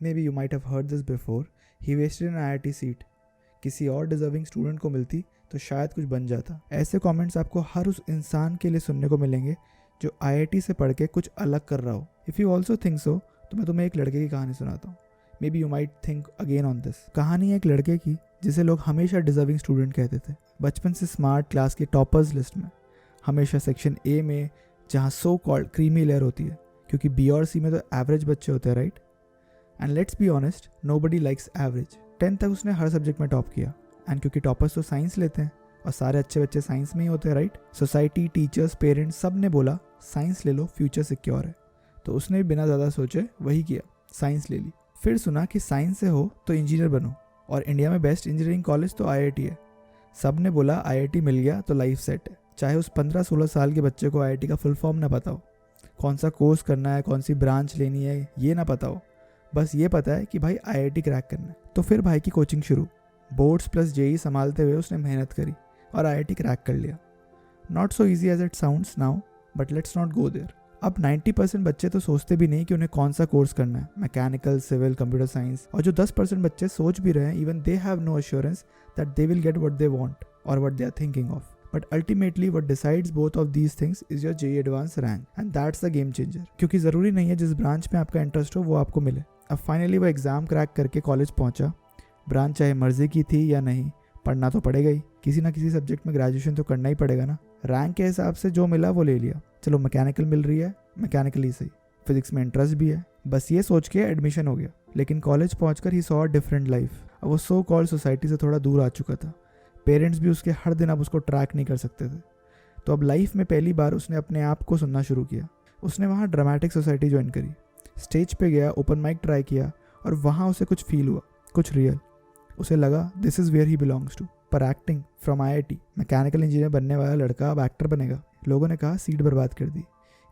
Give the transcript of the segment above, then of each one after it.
May be you might have heard this before, he wasted an IIT seat, किसी और deserving student को मिलती तो शायद कुछ बन जाता। ऐसे कमेंट्स आपको हर उस इंसान के लिए सुनने को मिलेंगे जो IIT से पढ़ के कुछ अलग कर रहा हो। If you also think so, तो मैं तुम्हें एक लड़के की कहानी सुनाता हूँ। मे be you might think again on this. कहानी है एक लड़के की जिसे लोग हमेशा डिजर्विंग स्टूडेंट कहते थे। बचपन से स्मार्ट, क्लास के टॉपर्स लिस्ट में, हमेशा सेक्शन A में, जहाँ सो कॉल्ड क्रीमी लेयर होती है, क्योंकि B और C में तो एवरेज बच्चे होते हैं, right? And let's be honest, nobody likes average. 10th तक उसने हर सब्जेक्ट में टॉप किया, एंड क्योंकि टॉपर्स तो साइंस लेते हैं और सारे अच्छे बच्चे साइंस में ही होते हैं, राइट? सोसाइटी, टीचर्स, पेरेंट्स सब ने बोला साइंस ले लो, फ्यूचर सिक्योर है। तो उसने भी बिना ज़्यादा सोचे वही किया, साइंस ले ली। फिर सुना कि साइंस से हो तो इंजीनियर बनो, और इंडिया में बेस्ट इंजीनियरिंग कॉलेज तो IIT है। सब ने बोला IIT मिल गया तो लाइफ सेट है। चाहे उस 15-16 साल के बच्चे को IIT का फुल फॉर्म ना पता हो, कौन सा कोर्स करना है, कौन सी ब्रांच लेनी है, ये ना पता हो, बस ये पता है कि भाई IIT क्रैक करना है। तो फिर भाई की कोचिंग शुरू, बोर्ड्स प्लस JEE संभालते हुए उसने मेहनत करी और IIT क्रैक कर लिया। Not so easy as it sounds now, but let's not go there. अब 90% बच्चे तो सोचते भी नहीं कि उन्हें कौन सा कोर्स करना है, मैकेनिकल, सिविल, कंप्यूटर साइंस। और जो 10% बच्चे सोच भी रहे हैं, even they have no assurance that they will get what they want और what they are thinking of. But ultimately what decides both of these things is your JEE advance rank, and that's the game changer. क्योंकि ज़रूरी नहीं है जिस branch में आपका interest हो वो आपको मिले। अब फाइनली वो एग्ज़ाम क्रैक करके कॉलेज पहुंचा। ब्रांच चाहे मर्जी की थी या नहीं, पढ़ना तो पड़ेगा ही, किसी ना किसी सब्जेक्ट में ग्रेजुएशन तो करना ही पड़ेगा ना। रैंक के हिसाब से जो मिला वो ले लिया। चलो मैकेनिकल मिल रही है, मैकेनिकल ही सही, फिजिक्स में इंटरेस्ट भी है, बस ये सोच के एडमिशन हो गया। लेकिन कॉलेज पहुंचकर ही सॉ डिफरेंट लाइफ। अब वो सो कॉल्ड सोसाइटी से थोड़ा दूर आ चुका था। पेरेंट्स भी उसके हर दिन अब उसको ट्रैक नहीं कर सकते थे। तो अब लाइफ में पहली बार उसने अपने आप को सुनना शुरू किया। उसने वहाँ ड्रामेटिक सोसाइटी ज्वाइन करी, स्टेज पे गया, ओपन माइक ट्राई किया, और वहाँ उसे कुछ फील हुआ, कुछ रियल। उसे लगा this is where he belongs to. पर acting from IIT, mechanical engineer बनने वाला लड़का अब एक्टर बनेगा। लोगों ने कहा सीट बर्बाद कर दी,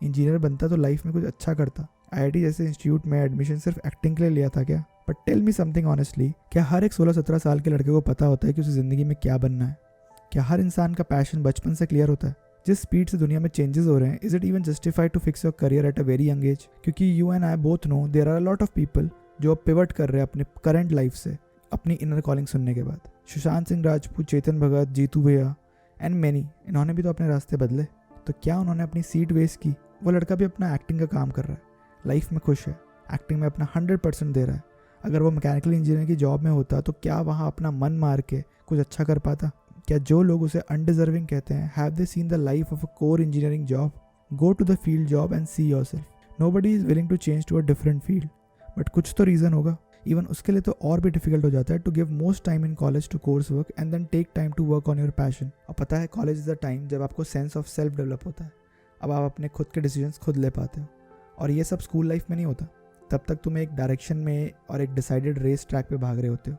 इंजीनियर बनता तो लाइफ में कुछ अच्छा करता। IIT जैसे इंस्टीट्यूट में एडमिशन सिर्फ एक्टिंग के लिए लिया था क्या? But tell me something honestly, क्या हर एक 16-17 साल के लड़के को पता होता है कि उसे ज़िंदगी में क्या बनना है? क्या हर इंसान का पैशन बचपन से क्लियर होता है? जिस स्पीड से दुनिया में चेंजेस हो रहे हैं, is it even justified to fix your career at a very young age? क्योंकि you and I both know there are a lot of people जो अब पिवट कर रहे हैं अपने करंट लाइफ से, अपनी इनर कॉलिंग सुनने के बाद। सुशांत सिंह राजपूत, चेतन भगत, जीतू भैया एंड मैनी, इन्होंने भी तो अपने रास्ते बदले। तो क्या उन्होंने अपनी सीट वेस्ट की? वो लड़का भी अपना एक्टिंग का काम कर रहा है, लाइफ में खुश है, एक्टिंग में अपना 100% दे रहा है। अगर वो मैकेनिकल इंजीनियर की जॉब में होता तो क्या वहाँ अपना मन मार के कुछ अच्छा कर पाता? क्या जो लोग उसे अनडिजर्विंग कहते हैं, have they seen the life of a core engineering job? Go to the field job and see yourself. Nobody is willing to change to a different field, but कुछ तो रीज़न होगा। इवन उसके लिए तो और भी डिफिकल्ट हो जाता है to give most time in college to course work and then take time to work on your passion. और पता है, कॉलेज इज़ द टाइम जब आपको सेंस ऑफ सेल्फ डेवलप होता है। अब आप अपने खुद के डिसीजंस खुद ले पाते हो, और ये सब स्कूल लाइफ में नहीं होता। तब तक तुम एक डायरेक्शन में और एक डिसाइडेड रेस ट्रैक पे भाग रहे होते हो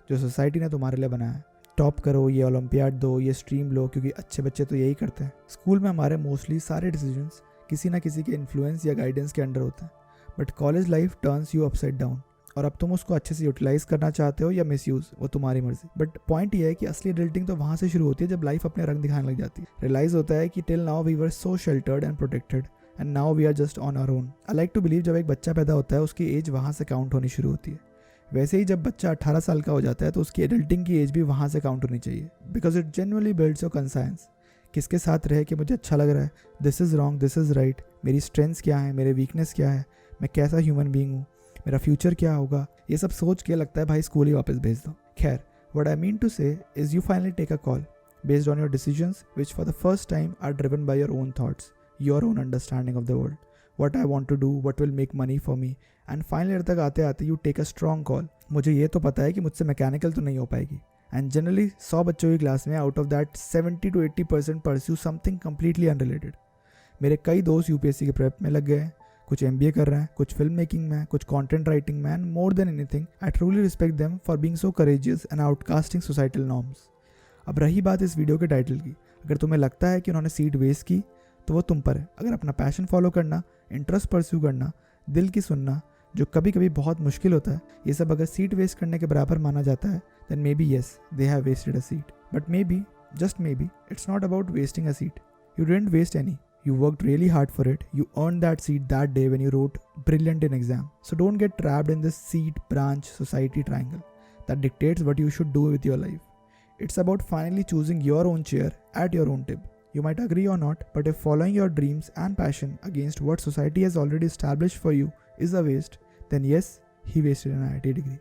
जो सोसाइटी ने तुम्हारे लिए बनाया है। टॉप करो, ये ओलंपियाड दो, ये स्ट्रीम लो, क्योंकि अच्छे बच्चे तो यही करते हैं। स्कूल में हमारे मोस्टली सारे डिसीजंस किसी ना किसी के इन्फ्लुएंस या गाइडेंस के अंडर होते हैं, but college life turns you upside down, और अब तुम उसको अच्छे से यूटिलाइज करना चाहते हो या मिसयूज, वो तुम्हारी मर्जी। बट पॉइंट ये है कि असली एडल्टिंग तो वहाँ से शुरू होती है जब लाइफ अपने रंग दिखाने लग जाती है। रियलाइज होता है कि till now we were so sheltered and protected and now we are just on our own. I like to believe जब एक बच्चा पैदा होता है उसकी एज वहाँ से काउंट होनी शुरू होती है। वैसे ही जब बच्चा 18 साल का हो जाता है तो उसकी एडल्टिंग की एज भी वहाँ से काउंट होनी चाहिए, because it genuinely builds your conscience. किसके साथ रहे कि मुझे अच्छा लग रहा है, this is wrong, this is right, मेरी स्ट्रेंथ्स क्या है, मेरे वीकनेस क्या है, मैं कैसा ह्यूमन बीइंग हूँ, मेरा फ्यूचर क्या होगा, ये सब सोच के लगता है भाई स्कूल ही वापस भेज दो। खैर, what I mean to say is you finally take a call based on your decisions which for the first time are driven by your own thoughts, your own understanding of the world, what I want to do, what will make money for me, and final तक आते आते you take a strong call। मुझे ये तो पता है कि मुझसे मैकेनिकल तो नहीं हो पाएगी, एंड जनरली 100 बच्चों की क्लास में out of that 70 to 80% pursue something completely unrelated. मेरे कई दोस्त UPSC के प्रेप में लग गए हैं, कुछ MBA कर रहे हैं, कुछ फिल्म मेकिंग में, कुछ कंटेंट राइटिंग में, and more than anything I truly respect them for being so courageous and outcasting societal norms. अब रही बात इस वीडियो के टाइटल की, अगर तुम्हें लगता है कि उन्होंने सीट वेस्ट की तो वो तुम पर है। अगर अपना पैशन फॉलो करना, इंटरेस्ट परस्यू करना, दिल की सुनना, जो कभी कभी बहुत मुश्किल होता है, ये सब अगर सीट वेस्ट करने के बराबर माना जाता है, then may be yes they have wasted a seat. But may be, just may be, it's not about wasting a seat. You didn't waste any, You worked really hard for it. You earned that seat that day when you wrote brilliant in exam. So don't get trapped in this seat, branch, society triangle that dictates what you should do with your life. It's about finally choosing your own chair at your own table. You might agree or not, but if following your dreams and passion against what society has already established for you is a waste, then yes, he wasted an IIT degree.